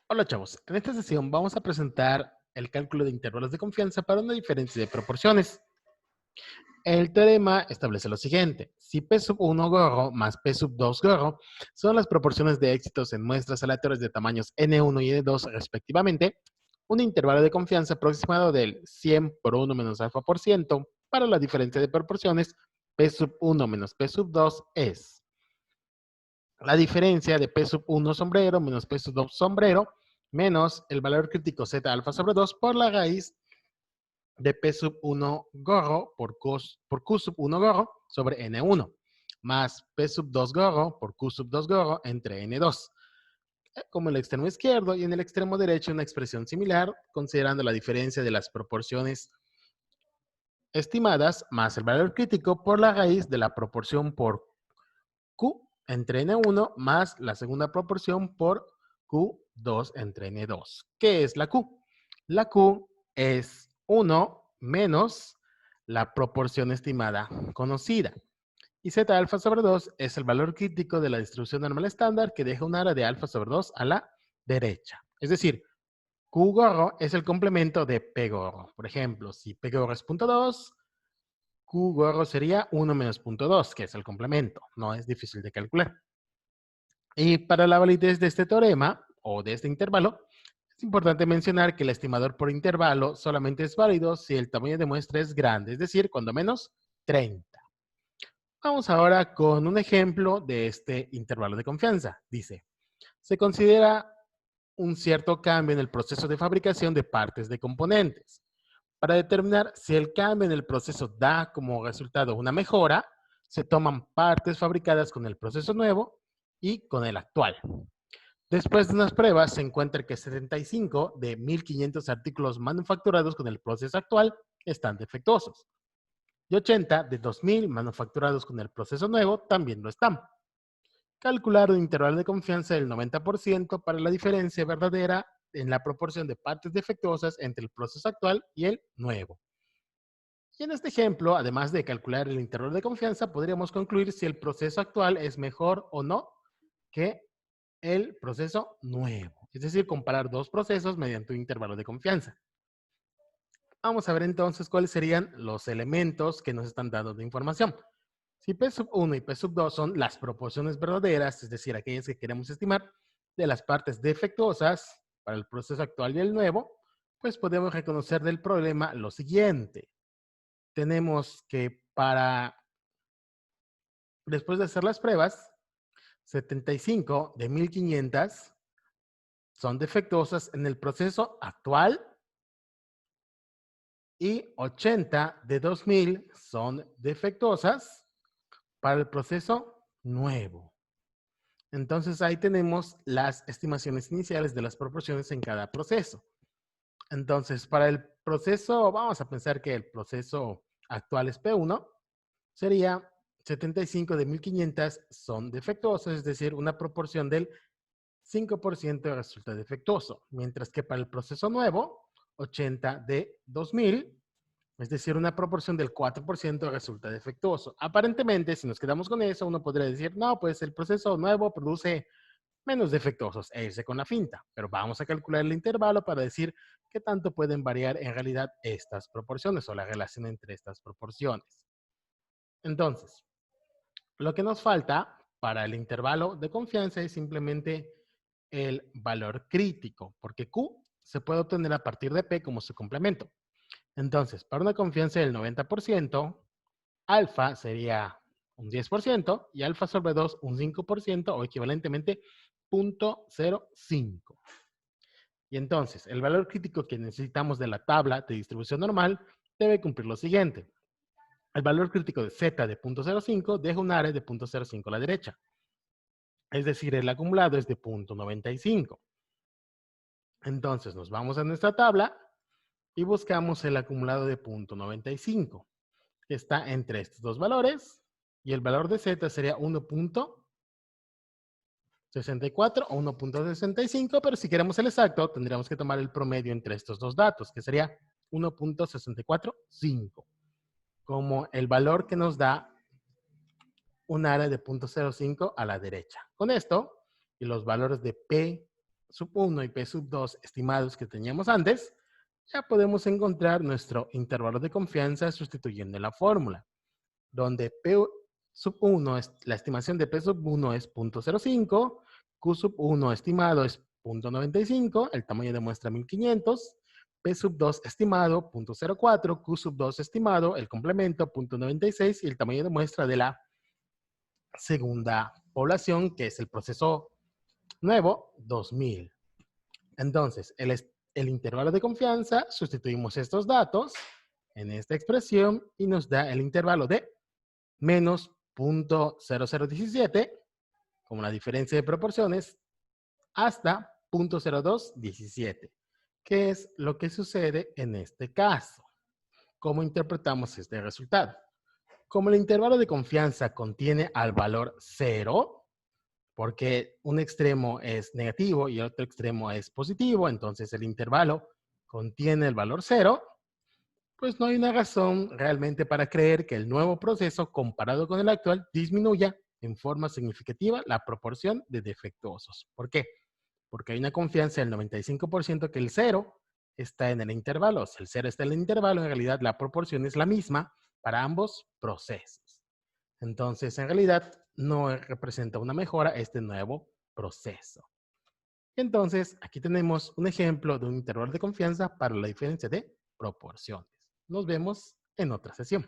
Hola chavos, en esta sesión vamos a presentar el cálculo de intervalos de confianza para una diferencia de proporciones. El teorema establece lo siguiente: si P sub 1 gorro más P sub 2 gorro son las proporciones de éxitos en muestras aleatorias de tamaños N1 y N2 respectivamente, un intervalo de confianza aproximado del 100 por 1 menos alfa por ciento para la diferencia de proporciones P sub 1 menos P sub 2 es la diferencia de P sub 1 sombrero menos P sub 2 sombrero menos el valor crítico Z alfa sobre 2 por la raíz de P sub 1 gorro por Q sub 1 gorro sobre N1 más P sub 2 gorro por Q sub 2 gorro entre N2. Como el extremo izquierdo y en el extremo derecho una expresión similar considerando la diferencia de las proporciones estimadas más el valor crítico por la raíz de la proporción por Q entre N1 más la segunda proporción por Q2 entre N2. ¿Qué es la Q? La Q es 1 menos la proporción estimada conocida. Y Z alfa sobre 2 es el valor crítico de la distribución normal estándar que deja un área de alfa sobre 2 a la derecha. Es decir, Q gorro es el complemento de P gorro. Por ejemplo, si P gorro es 0.2, Q gorro sería 1 menos 0.2, que es el complemento. No es difícil de calcular. Y para la validez de este teorema o de este intervalo, es importante mencionar que el estimador por intervalo solamente es válido si el tamaño de muestra es grande, es decir, cuando menos 30. Vamos ahora con un ejemplo de este intervalo de confianza. Dice, se considera un cierto cambio en el proceso de fabricación de partes de componentes. Para determinar si el cambio en el proceso da como resultado una mejora, se toman partes fabricadas con el proceso nuevo y con el actual. Después de unas pruebas, se encuentra que 75 de 1.500 artículos manufacturados con el proceso actual están defectuosos y 80 de 2.000 manufacturados con el proceso nuevo también lo están. Calcular un intervalo de confianza del 90% para la diferencia verdadera en la proporción de partes defectuosas entre el proceso actual y el nuevo. Y en este ejemplo, además de calcular el intervalo de confianza, podríamos concluir si el proceso actual es mejor o no que el proceso nuevo. Es decir, comparar dos procesos mediante un intervalo de confianza. Vamos a ver entonces cuáles serían los elementos que nos están dando de información. Si P sub 1 y P sub 2 son las proporciones verdaderas, es decir, aquellas que queremos estimar de las partes defectuosas para el proceso actual y el nuevo, pues podemos reconocer del problema lo siguiente. Tenemos que después de hacer las pruebas, 75 de 1.500 son defectuosas en el proceso actual y 80 de 2.000 son defectuosas para el proceso nuevo. Entonces ahí tenemos las estimaciones iniciales de las proporciones en cada proceso. Entonces, para el proceso, vamos a pensar que el proceso actual es P1, sería 75 de 1.500 son defectuosos, es decir, una proporción del 5% resulta defectuoso, mientras que para el proceso nuevo, 80 de 2.000, es decir, una proporción del 4% resulta defectuoso. Aparentemente, si nos quedamos con eso, uno podría decir, no, pues el proceso nuevo produce menos defectuosos e irse con la finta, pero vamos a calcular el intervalo para decir qué tanto pueden variar en realidad estas proporciones o la relación entre estas proporciones. Entonces, lo que nos falta para el intervalo de confianza es simplemente el valor crítico, porque Q se puede obtener a partir de P como su complemento. Entonces, para una confianza del 90%, alfa sería un 10% y alfa sobre 2 un 5% o equivalentemente 0.05. Y entonces, el valor crítico que necesitamos de la tabla de distribución normal debe cumplir lo siguiente. El valor crítico de Z de 0.05 deja un área de 0.05 a la derecha. Es decir, el acumulado es de 0.95. Entonces, nos vamos a nuestra tabla y buscamos el acumulado de 0.95, que está entre estos dos valores, y el valor de Z sería 1.64 o 1.65, pero si queremos el exacto, tendríamos que tomar el promedio entre estos dos datos, que sería 1.645, como el valor que nos da un área de 0.05 a la derecha. Con esto, y los valores de P sub 1 y P sub 2 estimados que teníamos antes, ya podemos encontrar nuestro intervalo de confianza sustituyendo la fórmula, donde P sub 1 es la estimación de P sub 1 es 0.05, Q sub 1 estimado es 0.95, el tamaño de muestra 1500, P sub 2 estimado 0.04, Q sub 2 estimado, el complemento 0.96 y el tamaño de muestra de la segunda población, que es el proceso nuevo, 2000. Entonces, el intervalo de confianza, sustituimos estos datos en esta expresión y nos da el intervalo de menos 0.0017, como la diferencia de proporciones, hasta 0.0217, que es lo que sucede en este caso. ¿Cómo interpretamos este resultado? Como el intervalo de confianza contiene al valor 0, porque un extremo es negativo y el otro extremo es positivo, entonces el intervalo contiene el valor 0, pues no hay una razón realmente para creer que el nuevo proceso comparado con el actual disminuya en forma significativa la proporción de defectuosos. ¿Por qué? Porque hay una confianza del 95% que el 0 está en el intervalo. Si el 0 está en el intervalo, en realidad la proporción es la misma para ambos procesos. Entonces, en realidad, no representa una mejora este nuevo proceso. Entonces, aquí tenemos un ejemplo de un intervalo de confianza para la diferencia de proporciones. Nos vemos en otra sesión.